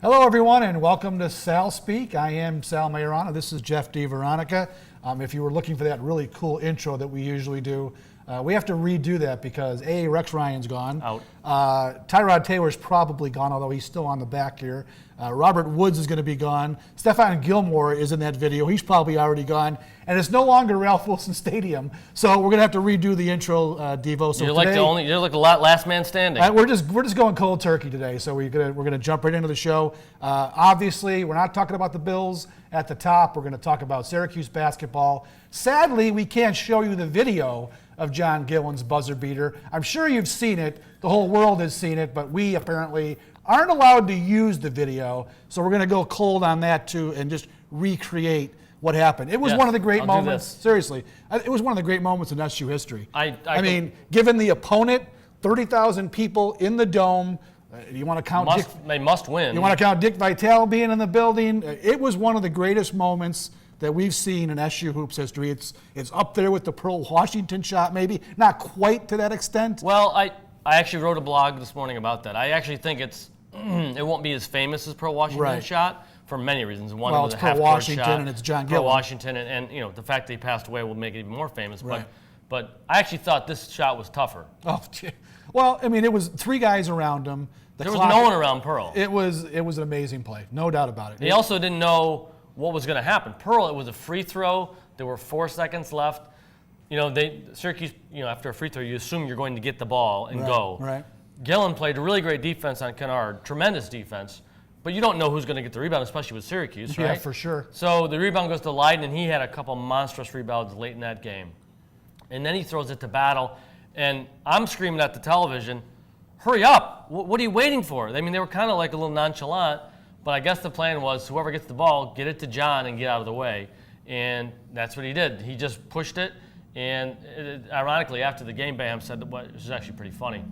Hello, everyone, and welcome to SalSpeak. I am Sal Maiorana. This is Jeff DiVeronica. If you were looking for that really cool intro that we usually do, we have to redo that because A, Rex Ryan's gone. Out. Tyrod Taylor's probably gone, although he's still on the back here. Robert Woods is going to be gone. Stephon Gilmore is in that video. He's probably already gone. And it's no longer Ralph Wilson Stadium, so we're going to have to redo the intro, Devo. So you're like the last man standing. We're just going cold turkey today, so we're gonna jump right into the show. Obviously, we're not talking about the Bills at the top. We're going to talk about Syracuse basketball. Sadly, we can't show you the video of John Gillon's buzzer beater. I'm sure you've seen it. The whole world has seen it, but we apparently aren't allowed to use the video. So we're going to go cold on that too and just recreate what happened. It was one of the great moments. Seriously, it was one of the great moments in SU history. I mean, given the opponent, 30,000 people in the dome. You want to count? They must win. You want to count Dick Vitale being in the building? It was one of the greatest moments that we've seen in SU hoops history. It's up there with the Pearl Washington shot, maybe not quite to that extent. Well, I actually wrote a blog this morning about that. I actually think it won't be as famous as Pearl Washington shot for many reasons. One, well, was it's a Pearl Washington shot. And it's John Gillon. Pearl Washington and you know the fact that he passed away will make it even more famous. Right. But I actually thought this shot was tougher. Oh, well, I mean, it was three guys around him. There was no one around Pearl. It was an amazing play, no doubt about it. They also didn't know what was going to happen. Pearl, it was a free throw. There were 4 seconds left. You know, Syracuse, after a free throw, you assume you're going to get the ball and go. Right. Gillon played a really great defense on Kennard, tremendous defense, but you don't know who's going to get the rebound, especially with Syracuse, right? Yeah, for sure. So the rebound goes to Leiden, and he had a couple monstrous rebounds late in that game. And then he throws it to Battle, and I'm screaming at the television, hurry up, what are you waiting for? I mean, they were kind of like a little nonchalant, but I guess the plan was whoever gets the ball, get it to John and get out of the way. And that's what he did. He just pushed it, and ironically, after the game, Bayham said, which is actually pretty funny,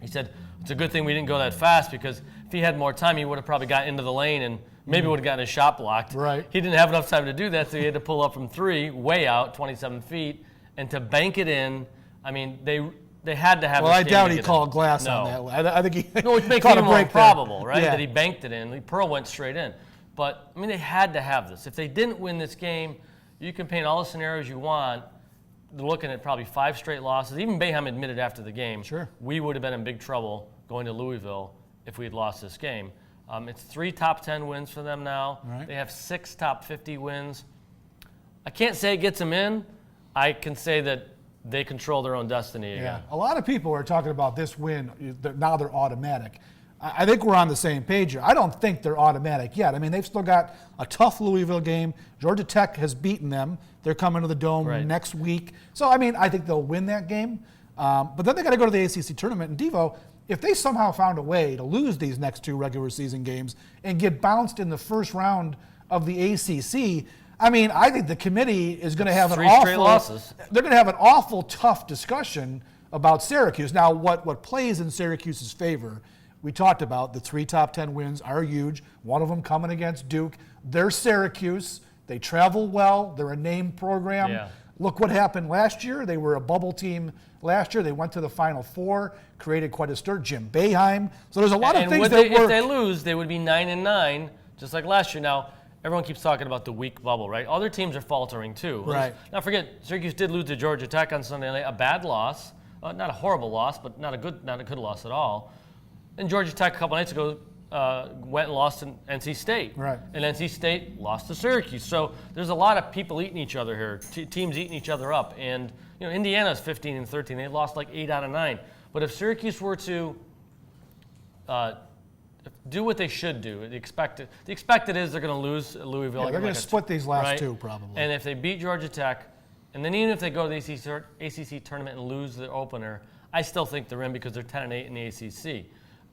he said, it's a good thing we didn't go that fast because if he had more time, he would have probably got into the lane and maybe would have gotten his shot blocked. Right. He didn't have enough time to do that, so he had to pull up from 3, way out, 27 feet, and to bank it in, I mean, they had to have. Well, I doubt he called glass on that. I think he it makes it more probable, right? Yeah. That he banked it in. Pearl went straight in. But, I mean, they had to have this. If they didn't win this game, you can paint all the scenarios you want. They're looking at probably 5 straight losses. Even Bayham admitted after the game, sure, we would have been in big trouble going to Louisville if we had lost this game. It's 3 top 10 wins for them now. Right. They have 6 top 50 wins. I can't say it gets them in. I can say that they control their own destiny again. Yeah, a lot of people are talking about this win. Now they're automatic. I think we're on the same page here. I don't think they're automatic yet. I mean, they've still got a tough Louisville game. Georgia Tech has beaten them. They're coming to the Dome next week. So, I mean, I think they'll win that game. But then they got to go to the ACC tournament. And Devo, if they somehow found a way to lose these next 2 regular season games and get bounced in the first round of the ACC, I mean, I think the committee is going to have They're going to have an awful tough discussion about Syracuse. Now, what plays in Syracuse's favor? We talked about the 3 top 10 wins are huge. One of them coming against Duke. They're Syracuse. They travel well. They're a named program. Yeah. Look what happened last year. They were a bubble team last year. They went to the Final Four, created quite a stir. Jim Boeheim. So there's a lot of things that work. If they lose, they would be 9-9, just like last year. Now, everyone keeps talking about the weak bubble, right? Other teams are faltering too. Right. Now, forget Syracuse did lose to Georgia Tech on Sunday night, a bad loss, not a horrible loss, but not a good loss at all. And Georgia Tech a couple nights ago went and lost to NC State. Right. And NC State lost to Syracuse. So there's a lot of people eating each other here, teams eating each other up. And Indiana's 15-13. They lost like 8 out of 9. But if Syracuse were to do what they should do, the expected is they're going to lose Louisville. Yeah, they're going to split these last 2 probably. And if they beat Georgia Tech, and then even if they go to the ACC tournament and lose the opener, I still think they're in because they're 10-8 in the ACC.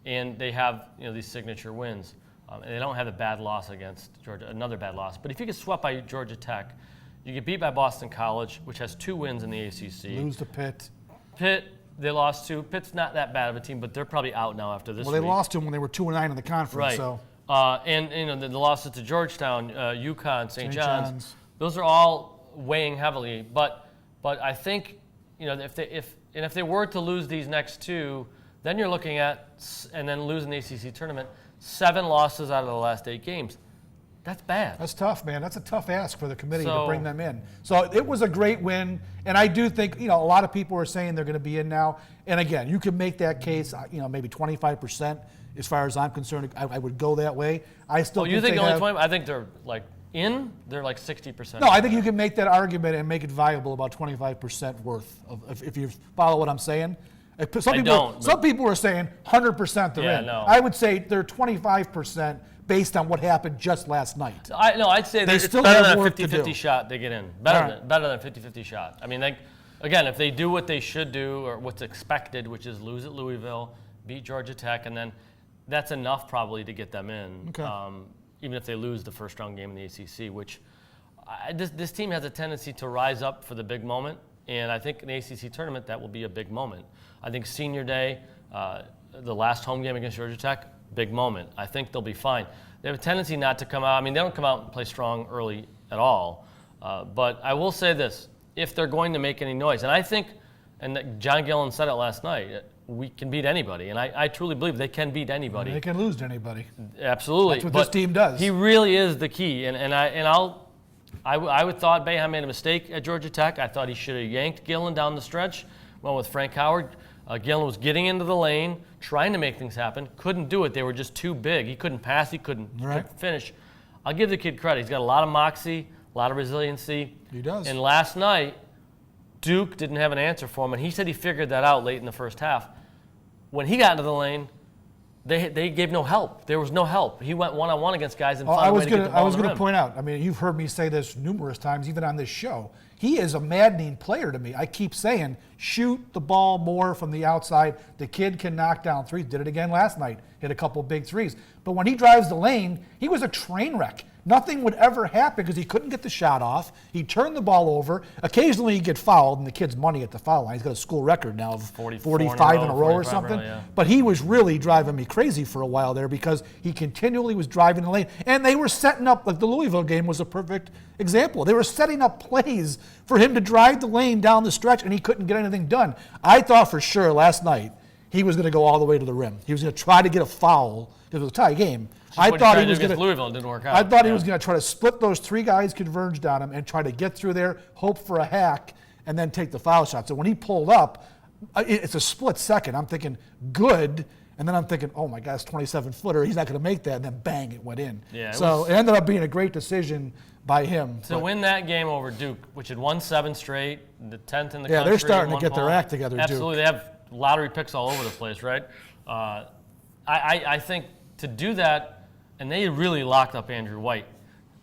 And they have these signature wins. And they don't have a bad loss against Georgia, another bad loss. But if you get swept by Georgia Tech, you get beat by Boston College, which has 2 wins in the ACC. Lose to Pitt. Pitt, they lost to. Pitt's not that bad of a team, but they're probably out now after this week. Well, they lost to them when they were 2-9 in the conference. Right. So. And the losses to Georgetown, UConn, St. John's, those are all weighing heavily. But I think if they were to lose these next 2, Then you're looking at, and then losing the ACC tournament, 7 losses out of the last 8 games. That's bad. That's tough, man. That's a tough ask for the committee to bring them in. So it was a great win, and I do think, a lot of people are saying they're going to be in now. And again, you can make that case, maybe 25% as far as I'm concerned. I would go that way. I still you think only 20? I think they're like they're like 60%. No, I think you can make that argument and make it viable about 25% worth of if you follow what I'm saying. Some people are saying 100% they're in. No. I would say they're 25% based on what happened just last night. I'd say they it's still better have than a work to 50-50 do. shot they get in. Better than a 50-50 shot. I mean, again, if they do what they should do or what's expected, which is lose at Louisville, beat Georgia Tech, and then that's enough probably to get them in. Okay. Even if they lose the first round game in the ACC, which this team has a tendency to rise up for the big moment, and I think in the ACC tournament that will be a big moment. I think senior day, the last home game against Georgia Tech, big moment. I think they'll be fine. They have a tendency not to come out. I mean, they don't come out and play strong early at all. But I will say this, if they're going to make any noise, and I think, and John Gillon said it last night, we can beat anybody, and I truly believe they can beat anybody. They can lose to anybody. Absolutely. That's what this team does. He really is the key, I would thought Boeheim made a mistake at Georgia Tech. I thought he should have yanked Gillon down the stretch, went with Frank Howard. Gillon was getting into the lane, trying to make things happen, couldn't do it. They were just too big. He couldn't pass, he couldn't finish. I'll give the kid credit. He's got a lot of moxie, a lot of resiliency. He does. And last night, Duke didn't have an answer for him, and he said he figured that out late in the first half. When he got into the lane, they gave no help. There was no help. He went one-on-one against guys and found a way to get the ball I was in the going to rim. point out, I mean, you've heard me say this numerous times, even on this show. He is a maddening player to me. I keep saying, shoot the ball more from the outside. The kid can knock down threes. Did it again last night. Hit a couple big threes. But when he drives the lane, he was a train wreck. Nothing would ever happen because he couldn't get the shot off. He'd turn the ball over. Occasionally he'd get fouled, and the kid's money at the foul line. He's got a school record now of 45 in a row or something. But he was really driving me crazy for a while there because he continually was driving the lane. And they were setting up, like the Louisville game was a perfect example. They were setting up plays for him to drive the lane down the stretch, and he couldn't get anything done. I thought for sure last night he was going to go all the way to the rim. He was going to try to get a foul because it was a tie game. I thought he was going to Louisville. It didn't work out. I thought he was going to try to split those 3 guys converged on him and try to get through there, hope for a hack, and then take the foul shot. So when he pulled up, it's a split second. I'm thinking good, and then I'm thinking, oh my gosh, 27-footer. He's not going to make that, and then bang, it went in. Yeah, so it ended up being a great decision by him. To win that game over Duke, which had won 7 straight, the 10th in the country. Yeah, they're starting to get their act together, Absolutely. Duke. They have lottery picks all over the place, right? I think to do that, and they really locked up Andrew White.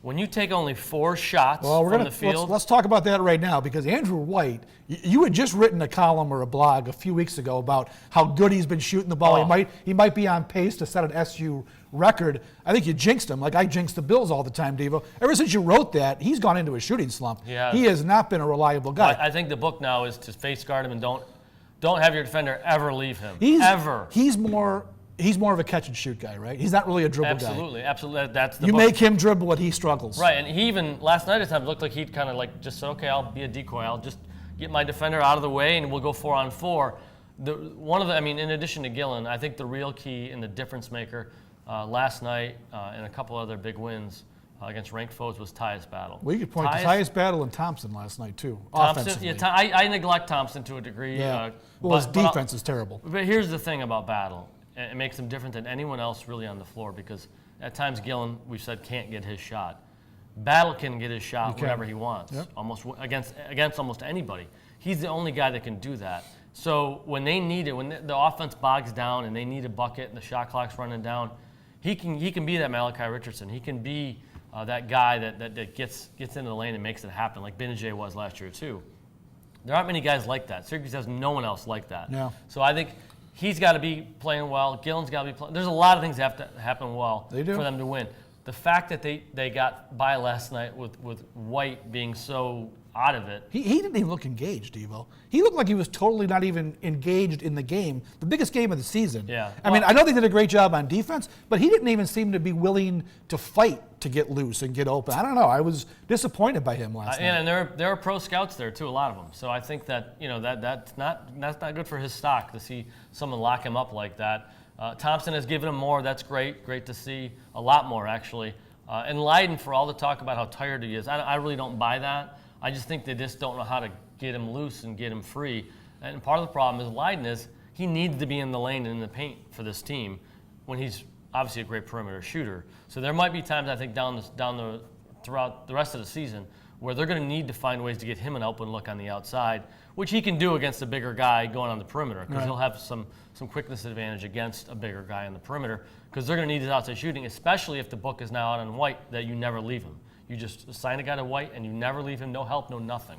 When you take only 4 shots from the field. Let's talk about that right now because Andrew White, you had just written a column or a blog a few weeks ago about how good he's been shooting the ball. Oh. He might be on pace to set an SU record. I think you jinxed him, like I jinx the Bills all the time, Devo. Ever since you wrote that, he's gone into a shooting slump. Yeah. He has not been a reliable guy. I think the book now is to face guard him and don't have your defender ever leave him. Ever. He's more of a catch and shoot guy, right? He's not really a dribble guy. Absolutely. That's the You book. make him dribble what he struggles. Right, and he even last night at times looked like he'd kind of like just said, okay, I'll be a decoy. I'll just get my defender out of the way and we'll go 4-on-4. In addition to Gillon, I think the real key and the difference maker last night and a couple other big wins against ranked foes was Tyus Battle. Well, you could point to Tyus Battle and Thompson last night too. Thompson, offensively. I neglect Thompson to a degree. Yeah. His defense is terrible. But here's the thing about Battle. It makes him different than anyone else really on the floor because at times Gillon, we've said, can't get his shot. Battle can get his shot whenever he wants, almost against almost anybody. He's the only guy that can do that. So when they need it, when the offense bogs down and they need a bucket and the shot clock's running down, he can be that Malachi Richardson. He can be that guy that gets into the lane and makes it happen, like Benajay was last year too. There aren't many guys like that. Syracuse has no one else like that. No. So I think he's got to be playing well. Gillon's got to be playing. There's a lot of things that have to happen well for them to win. The fact that they got by last night with White being so out of it. He didn't even look engaged, Devo. He looked like he was totally not even engaged in the game, the biggest game of the season. Yeah. I mean, I know they did a great job on defense, but he didn't even seem to be willing to fight to get loose and get open. I don't know. I was disappointed by him last night. And there are pro scouts there too, a lot of them. So I think that that's not good for his stock to see someone lock him up like that. Thompson has given him more. That's great to see. A lot more actually. And Leiden, for all the talk about how tired he is, I really don't buy that. I just think they just don't know how to get him loose and get him free. And part of the problem is Leiden he needs to be in the lane and in the paint for this team when he's obviously a great perimeter shooter. So there might be times I think throughout the rest of the season where they're going to need to find ways to get him an open look on the outside, which he can do against a bigger guy going on the perimeter because he'll have some quickness advantage against a bigger guy on the perimeter because they're going to need his outside shooting, especially if the book is now out on White that you never leave him. You just assign a guy to White and you never leave him, no help, no nothing.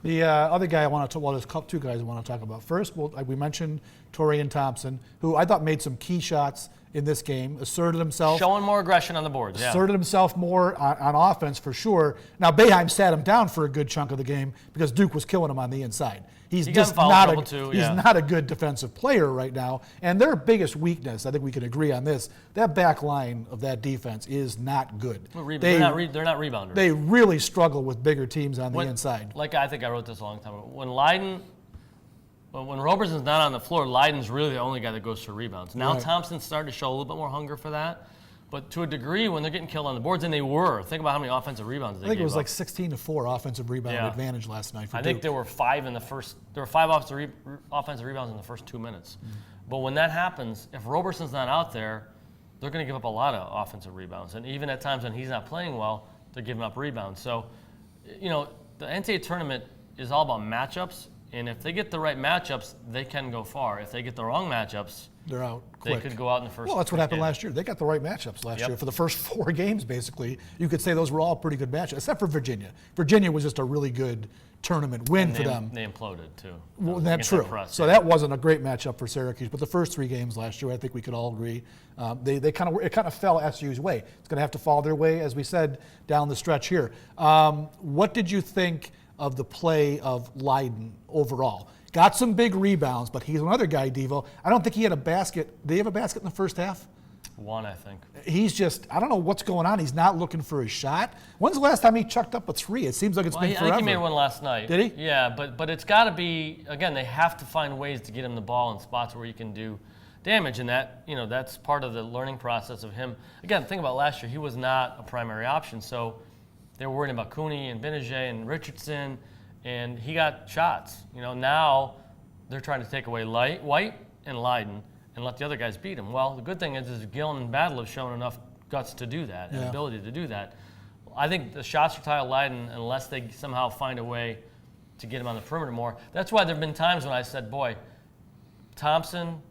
The other guy I want to talk, well, there's two guys I want to talk about. First, we mentioned Torian Thompson, who I thought made some key shots in this game, asserted himself. Showing more aggression on the boards, yeah. Asserted himself more on offense for sure. Now, Boeheim sat him down for a good chunk of the game because Duke was killing him on the inside. He's just not a good defensive player right now. And their biggest weakness, I think we can agree on this, that back line of that defense is not good. They're not rebounders. They really struggle with bigger teams on the inside. Like I think I wrote this a long time ago. When Roberson's not on the floor, Leiden's really the only guy that goes for rebounds. Now Thompson's starting to show a little bit more hunger for that. But to a degree, when they're getting killed on the boards, and they were, think about how many offensive rebounds they gave up. I think it was like 16-4 offensive rebound advantage last night for Duke. I think there were 5 in the first. There were 5 offensive rebounds in the first 2 minutes. But when that happens, if Roberson's not out there, they're going to give up a lot of offensive rebounds. And even at times when he's not playing well, they're giving up rebounds. So, the NCAA tournament is all about matchups. And if they get the right matchups, they can go far. If they get the wrong matchups, they're out quick. They could go out in the first. Well, that's what happened last year. They got the right matchups last year. For the first 4 games, basically, you could say those were all pretty good matchups, except for Virginia. Virginia was just a really good tournament win for them. They imploded, too. Well, that's true. So that wasn't a great matchup for Syracuse. But the first 3 games last year, I think we could all agree, it kind of fell SU's way. It's going to have to fall their way, as we said, down the stretch here. What did you think of the play of Leiden overall? Got some big rebounds, but he's another guy, Devo. I don't think he had a basket. Did he have a basket in the first half? 1, I think. He's just, I don't know what's going on. He's not looking for his shot. When's the last time he chucked up a 3? It seems like it's been forever. I think he made one last night. Did he? Yeah, but it's got to be, again, they have to find ways to get him the ball in spots where he can do damage, and that's part of the learning process of him. Again, think about last year. He was not a primary option, so they were worried about Cooney and Benajay and Richardson, and he got shots. Now they're trying to take away White and Leiden and let the other guys beat him. Well, the good thing is Gillon and Battle have shown enough guts to do that and ability to do that. I think the shots for Tyler Leiden, unless they somehow find a way to get him on the perimeter more. That's why there have been times when I said, boy, Thompson,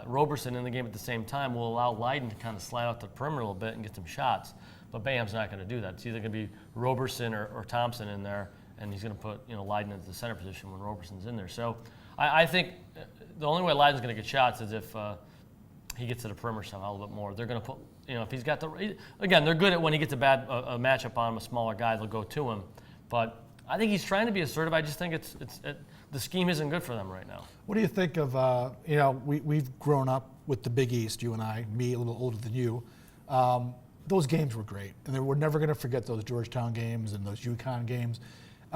Roberson in the game at the same time will allow Leiden to kind of slide out the perimeter a little bit and get some shots. But Boeheim's not going to do that. It's either going to be Roberson or Thompson in there, and he's going to put Leiden into the center position when Roberson's in there. So I think the only way Leiden's going to get shots is if he gets to the perimeter somehow a little bit more. They're going to put, if he's got again, they're good at when he gets a matchup on him, a smaller guy, they'll go to him. But I think he's trying to be assertive. I just think the scheme isn't good for them right now. What do you think of, we've grown up with the Big East, you and I, me a little older than you. Those games were great, and we're never going to forget those Georgetown games and those UConn games.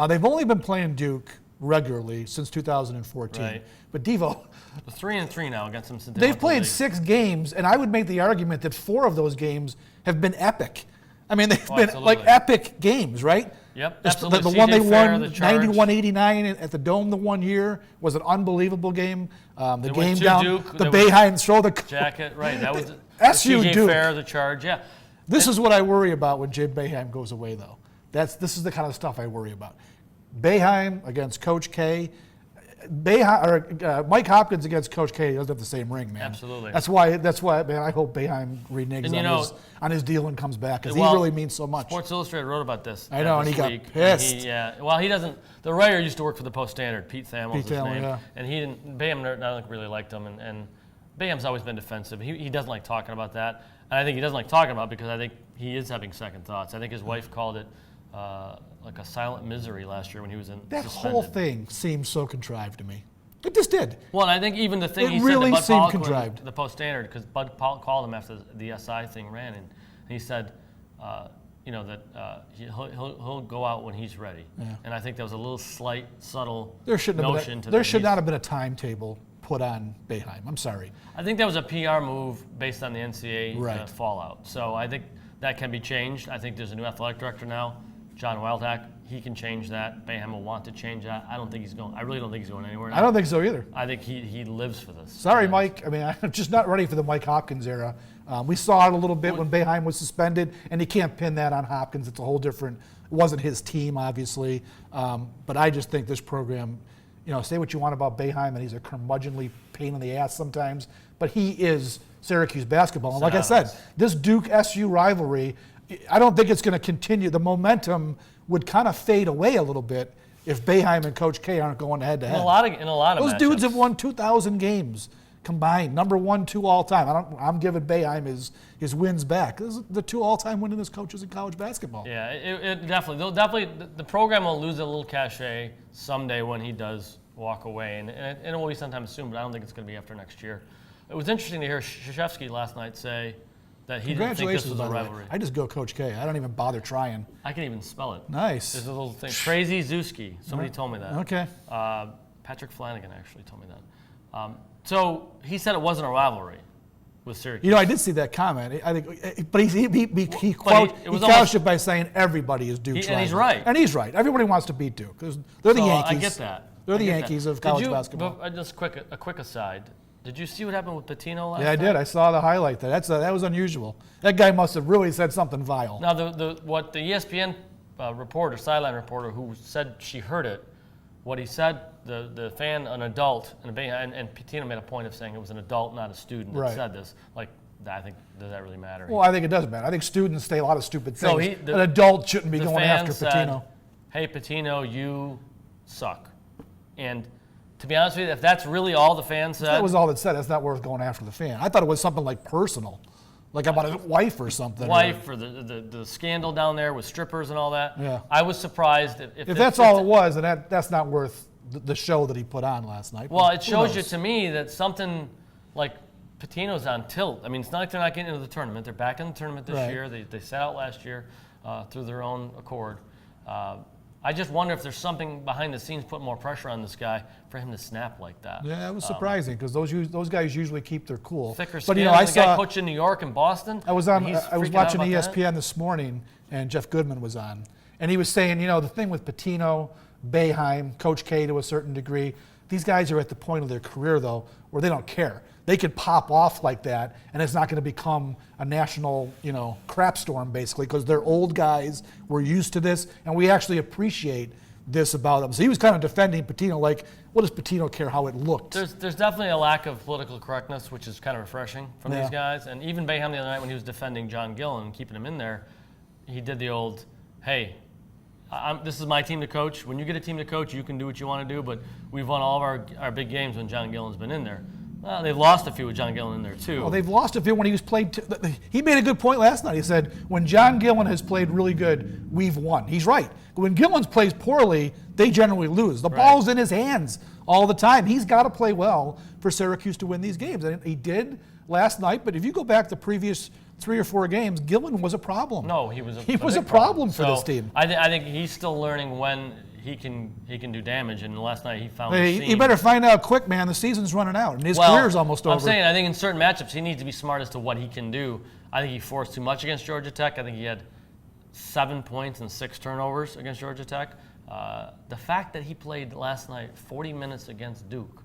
They've only been playing Duke regularly since 2014. Right. But Devo, 3-3 now against them. They've played 6 games, and I would make the argument that 4 of those games have been epic. I mean, they've been absolutely. like epic games, right? Yep, absolutely. The one they Fair, won, the Charge. 91-89 at the Dome the one year, was an unbelievable game. The game went to down, Duke, the Boeheim throw the jacket, right? That was SU CJ Duke. Fair, the Charge, yeah. This is what I worry about when Jim Boeheim goes away, though. This is the kind of stuff I worry about. Boeheim against Coach K. Mike Hopkins against Coach K doesn't have the same ring, man. Absolutely. That's why, man, I hope Boeheim reneges on his deal and comes back, because he really means so much. Sports Illustrated wrote about this. I know, and he got pissed. Well, he doesn't. The writer used to work for the Post-Standard, Pete Thamel is his name. Yeah. And Boeheim not really liked him, and Boeheim's always been defensive. He doesn't like talking about that. And I think he doesn't like talking about it because I think he is having second thoughts. I think his wife called it like a silent misery last year when he was That suspended. whole thing seemed so contrived to me. It just did. Well, and I think even the thing It he really said to Bud seemed Poliquin, contrived. the Post-Standard, because Bud called him after the SI thing ran, and he said, that he'll go out when he's ready. Yeah. And I think there was a little slight, subtle There should notion not have been a timetable put on Boeheim. I'm sorry. I think that was a PR move based on the NCAA Right. fallout. So I think that can be changed. I think there's a new athletic director now, John Wildhack. He can change that. Boeheim will want to change that. I really don't think he's going anywhere now. I don't think so either. I think he lives for this. Sorry, And Mike. I mean, I'm just not ready for the Mike Hopkins era. We saw it a little bit when Boeheim was suspended, and you can't pin that on Hopkins. It's a whole different. It wasn't his team, obviously, but I just think this program. Say what you want about Boeheim, and he's a curmudgeonly pain in the ass sometimes, but he is Syracuse basketball. And like I said, this Duke-SU rivalry, I don't think it's going to continue. The momentum would kind of fade away a little bit if Boeheim and Coach K aren't going head-to-head. in a lot of Those matchups. dudes have won 2,000 games combined, number 1, 2 all time. I'm giving Boeheim his wins back. This is the 2 all-time winningest coaches in college basketball. Yeah, it definitely. The program will lose a little cachet someday when he does walk away, and it will be sometime soon. But I don't think it's going to be after next year. It was interesting to hear Krzyzewski last night say that he didn't think this was by a the way. rivalry. I just go Coach K. I don't even bother trying. I can even spell it. Nice. There's a little thing. Crazy Zuski. Somebody told me that. Okay. Patrick Flanagan actually told me that. So he said it wasn't a rivalry with Syracuse. I did see that comment. I think, but he couched it by saying everybody is Duke's and he's rival. right. And he's right. Everybody wants to beat Duke because they're the So, Yankees. I get that. They're the I get Yankees that. of college basketball. Just a quick aside. Did you see what happened with Pitino last Yeah, I night? did. I saw the highlight there. That was unusual. That guy must have really said something vile. Now, what the ESPN sideline reporter who said she heard it, what he said, the fan, an adult, and Pitino made a point of saying it was an adult, not a student, that Right. said this. Like, I think, does that really matter? Well, I think it does matter. I think students say a lot of stupid So things. An adult shouldn't be the going fan after said, Pitino. Hey, Pitino, you suck. And to be honest with you, if that's really all the fan said, That was all that said. That's not worth going after the fan. I thought it was something like personal, like about his wife or something. or the scandal down there with strippers and all that. Yeah. I was surprised if that's all it was, and that's not worth the show that he put on last night. Well, Who it shows you knows? to me that something like Pitino's on tilt. I mean, it's not like they're not getting into the tournament. They're back in the tournament this Right. year. They sat out last year through their own accord. I just wonder if there's something behind the scenes putting more pressure on this guy for him to snap like that. Yeah, it was surprising because those guys usually keep their cool. Thicker But skin I than the guy saw. coaching New York and Boston. I was and he's watching freaking out about that. ESPN this morning, and Jeff Goodman was on, and he was saying, the thing with Pitino, Boeheim, Coach K to a certain degree, these guys are at the point of their career though where they don't care. They could pop off like that, and it's not going to become a national, crap storm basically because they're old guys. We're used to this, and we actually appreciate this about them. So he was kind of defending Pitino, like, what does Pitino care how it looked? There's definitely a lack of political correctness, which is kind of refreshing from Yeah. these guys. And even Boeheim the other night when he was defending John Gillon and keeping him in there, he did the old, hey, this is my team to coach. When you get a team to coach, you can do what you want to do, but we've won all of our big games when John Gillon's been in there. Well, they've lost a few with John Gillon in there, too. Well, they've lost a few when he was played. He made a good point last night. He said, when John Gillon has played really good, we've won. He's right. When Gillon plays poorly, they generally lose. The ball's in his hands all the time. He's got to play well for Syracuse to win these games. And he did last night, but if you go back the previous 3 or 4 games, Gillon was a problem. No, he was a problem for this team. I think he's still learning when he can do damage, and last night he found the Hey, seam. you better find out quick, man. The season's running out, and his career's almost over. I'm saying, I think in certain matchups, he needs to be smart as to what he can do. I think he forced too much against Georgia Tech. I think he had 7 points and 6 turnovers against Georgia Tech. The fact that he played last night 40 minutes against Duke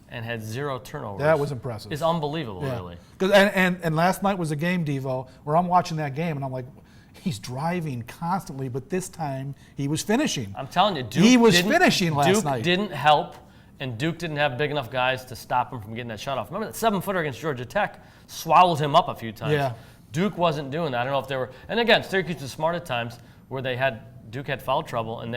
and had 0 turnovers. That was impressive. It's unbelievable, really. And last night was a game, Devo, where I'm watching that game, and I'm like, he's driving constantly, but this time he was finishing. I'm telling you, Duke he was finishing last night. Duke didn't help, and Duke didn't have big enough guys to stop him from getting that shot off. Remember that 7-footer against Georgia Tech swallowed him up a few times. Yeah. Duke wasn't doing that. I don't know if they were. And again, Syracuse was smart at times where Duke had foul trouble, and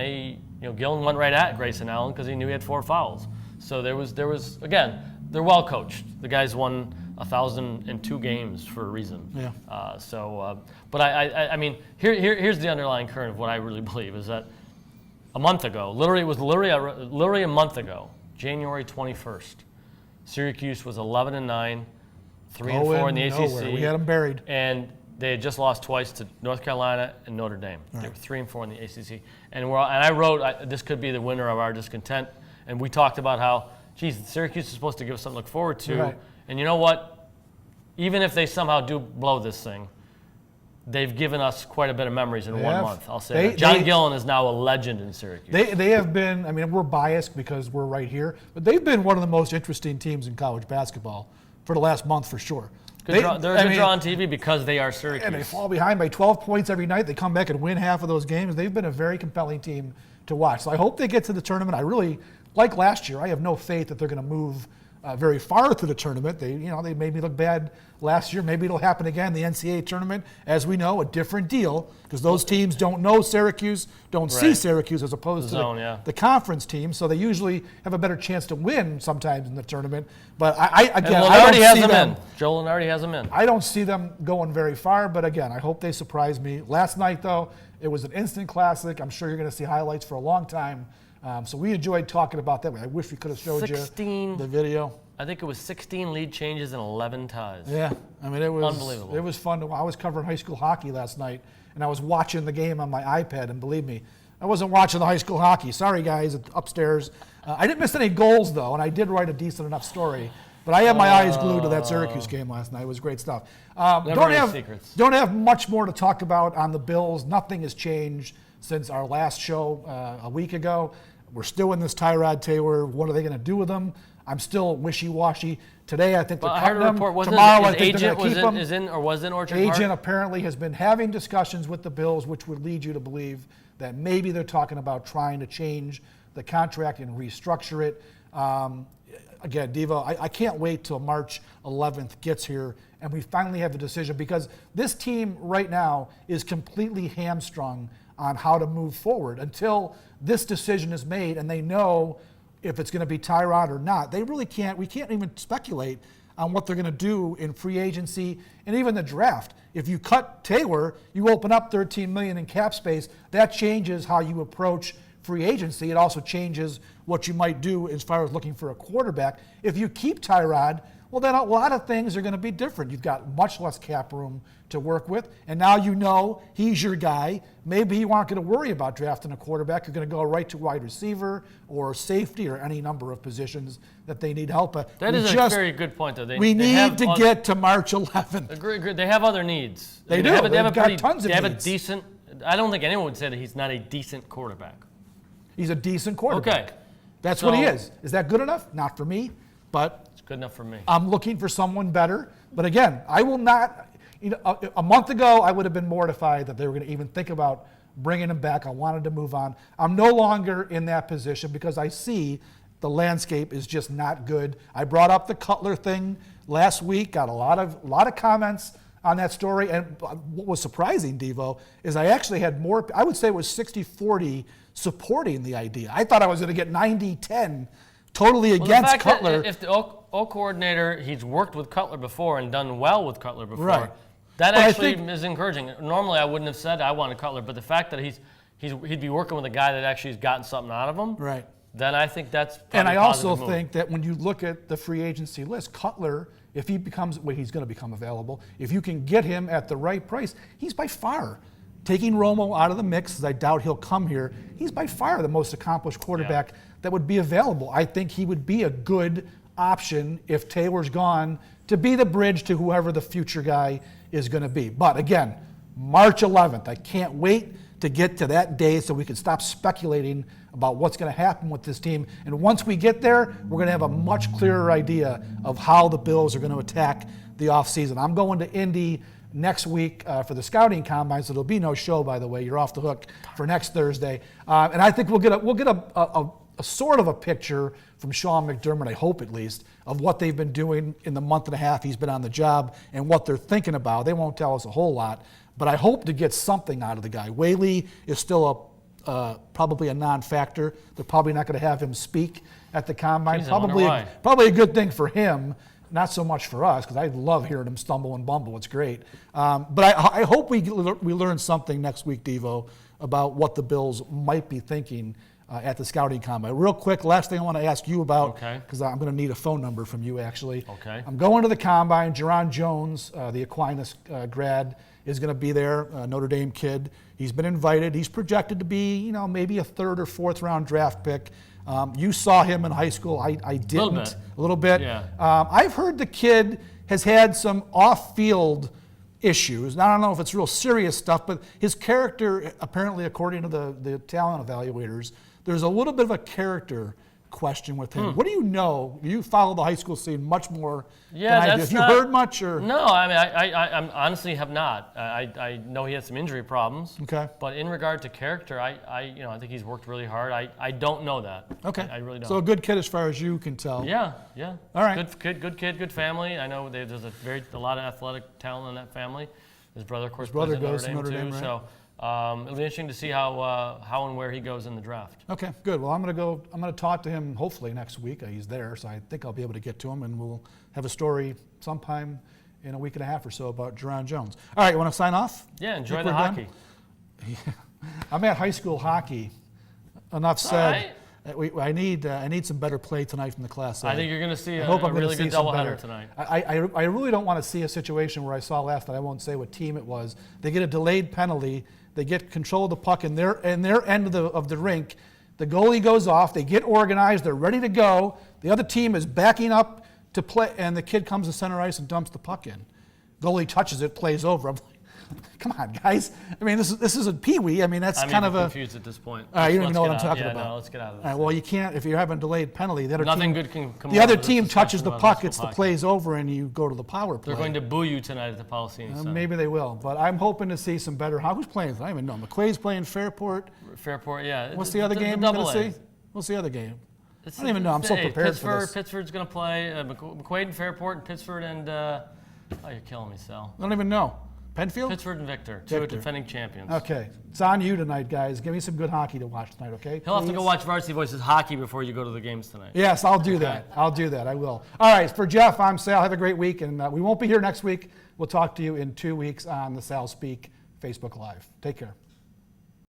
Gillon went right at Grayson Allen because he knew he had 4 fouls. So there was again, they're well coached. The guys won 1,002 games for a reason. Yeah. But I mean, here's the underlying current of what I really believe is that a month ago, literally a month ago, January 21st, Syracuse was 11-9, 3-4 in the ACC. We had them buried. And they had just lost twice to North Carolina and Notre Dame. Right. They were 3-4 in the ACC. And I wrote, this could be the winner of our discontent. And we talked about how, geez, Syracuse is supposed to give us something to look forward to. Right. And you know what? Even if they somehow do blow this thing, they've given us quite a bit of memories in 1 month. I'll say that. John Gillon is now a legend in Syracuse. They have been, I mean, we're biased because we're right here, but they've been one of the most interesting teams in college basketball for the last month for sure. They're a good draw on TV because they are Syracuse. And they fall behind by 12 points every night. They come back and win half of those games. They've been a very compelling team to watch. So I hope they get to the tournament. I really, like last year, I have no faith that they're going to move very far through the tournament. They made me look bad last year. Maybe it'll happen again. The NCAA tournament, as we know, a different deal because those teams don't know Syracuse, don't see Syracuse as opposed to the conference team. So they usually have a better chance to win sometimes in the tournament. But I don't see them. Joel already has them in. I don't see them going very far. But again, I hope they surprise me. Last night, though, it was an instant classic. I'm sure you're going to see highlights for a long time. So we enjoyed talking about that. I wish we could have showed you the video. I think it was 16 lead changes and 11 ties. Yeah, I mean, it was unbelievable. It was fun. I was covering high school hockey last night, and I was watching the game on my iPad, and believe me, I wasn't watching the high school hockey. Sorry, guys, upstairs. I didn't miss any goals, though, and I did write a decent enough story. But I had my eyes glued to that Syracuse game last night. It was great stuff. Don't have much more to talk about on the Bills. Nothing has changed since our last show a week ago. We're still in this Tyrod Taylor. What are they going to do with him? I'm still wishy-washy. Today, I think they're cutting him. Tomorrow, I think they're going to keep him. Is in Orchard Park? Agent apparently has been having discussions with the Bills, which would lead you to believe that maybe they're talking about trying to change the contract and restructure it. Again, Devo, I can't wait till March 11th gets here and we finally have the decision because this team right now is completely hamstrung on how to move forward until this decision is made and they know if it's going to be Tyrod or not. They really can't. We can't even speculate on what they're going to do in free agency and even the draft. If you cut Taylor, you open up $13 million in cap space. That changes how you approach free agency. It also changes what you might do as far as looking for a quarterback. If you keep Tyrod, well, then a lot of things are going to be different. You've got much less cap room to work with, and now you know he's your guy. Maybe you aren't going to worry about drafting a quarterback. You're going to go right to wide receiver or safety or any number of positions that they need help at. That is a very good point, though. We need to get to March 11th. Agree. They have other needs. They do. They've got tons of needs. They have a decent – I don't think anyone would say that he's not a decent quarterback. He's a decent quarterback. Okay. That's what he is. Is that good enough? Not for me, but it's good enough for me. I'm looking for someone better. But again, I will not. A month ago, I would have been mortified that they were going to even think about bringing him back. I wanted to move on. I'm no longer in that position because I see the landscape is just not good. I brought up the Cutler thing last week. Got a lot of comments on that story. And what was surprising, Devo, is I actually had more. I would say it was 60-40 supporting the idea. I thought I was going to get 90-10 totally against Cutler. If the O coordinator, he's worked with Cutler before and done well with Cutler before. Right. That actually is encouraging. Normally, I wouldn't have said I wanted Cutler, but the fact that he'd be working with a guy that actually has gotten something out of him, right? Then I think that's probably and I a positive also move. think that when you look at the free agency list, Cutler, if he becomes he's going to become available, if you can get him at the right price, he's by far. Taking Romo out of the mix, as I doubt he'll come here, he's by far the most accomplished quarterback that would be available. I think he would be a good option if Taylor's gone to be the bridge to whoever the future guy is going to be. But again, March 11th, I can't wait to get to that day so we can stop speculating about what's going to happen with this team. And once we get there, we're going to have a much clearer idea of how the Bills are going to attack the offseason. I'm going to Indy next week for the scouting combine, so there'll be no show, by the way. You're off the hook for next Thursday. And I think we'll get a sort of a picture from Sean McDermott, I hope at least, of what they've been doing in the month and a half he's been on the job and what they're thinking about. They won't tell us a whole lot, but I hope to get something out of the guy. Whaley is still probably a non-factor. They're probably not going to have him speak at the combine. Jeez, Probably a good thing for him. Not so much for us, because I love hearing him stumble and bumble. It's great. But I hope we learn something next week, Devo, about what the Bills might be thinking at the scouting combine. Real quick, last thing I want to ask you about, because I'm going to need a phone number from you, actually. Okay. I'm going to the combine. Jerron Jones, the Aquinas grad, is going to be there, Notre Dame kid. He's been invited. He's projected to be, maybe a 3rd or 4th round draft pick. You saw him in high school. I didn't. A little bit. Yeah. I've heard the kid has had some off-field issues. I don't know if it's real serious stuff, but his character, apparently, according to the talent evaluators, there's a little bit of a character question with him. What do you know? You follow the high school scene much more than I do. Have you heard much? Or? No, I mean, I honestly have not. I know he had some injury problems. Okay. But in regard to character, I think he's worked really hard. I don't know that. Okay. I really don't. So a good kid as far as you can tell. Yeah. All right. Good kid, good family. I know there's a lot of athletic talent in that family. His brother, of course, plays at goes Notre to Dame Notre Dame, too. right? So it'll be interesting to see how and where he goes in the draft. Okay, good. Well, I'm going to talk to him hopefully next week. He's there, so I think I'll be able to get to him, and we'll have a story sometime in a week and a half or so about Jerron Jones. All right, you want to sign off? Yeah, enjoy the hockey. I'm at high school hockey. Enough said. I need some better play tonight from the Class A. I think you're going to see a I'm really good some doubleheader better. tonight. I really don't want to see a situation where I saw last night. I won't say what team it was. They get a delayed penalty. They get control of the puck in their end of the rink. The goalie goes off. They get organized. They're ready to go. The other team is backing up to play, and the kid comes to center ice and dumps the puck in. Goalie touches it, plays over. I'm like, come on, guys. I mean, this is a peewee. I mean, that's I'm kind of a. confused at this point. You don't even know what I'm talking about. No, let's get out of this. All right, well, you can't if you're having a delayed penalty. The other Nothing team, good can come the out other of this team touches discussion the about puck. high It's school the hockey. plays over, and you go to the power play. They're going to boo you tonight at the Policini Center. Maybe they will, but I'm hoping to see some better. Who's playing? I don't even know. McQuaid's playing Fairport. Fairport, yeah. What's the other game The I'm going to double see? What's the other game? I don't even know. I'm so prepared for this. Pittsford's going to play. McQuaid and Fairport and Pittsford and oh, you're killing me, Sal. I don't even know. Penfield? Pittsford and Victor, two defending champions. Okay. It's on you tonight, guys. Give me some good hockey to watch tonight, okay? He'll have to go watch Varsity Voices hockey before you go to the games tonight. Yes, I'll do that. I'll do that. I will. All right. For Jeff, I'm Sal. Have a great week. And we won't be here next week. We'll talk to you in 2 weeks on the SalSpeak Facebook Live. Take care.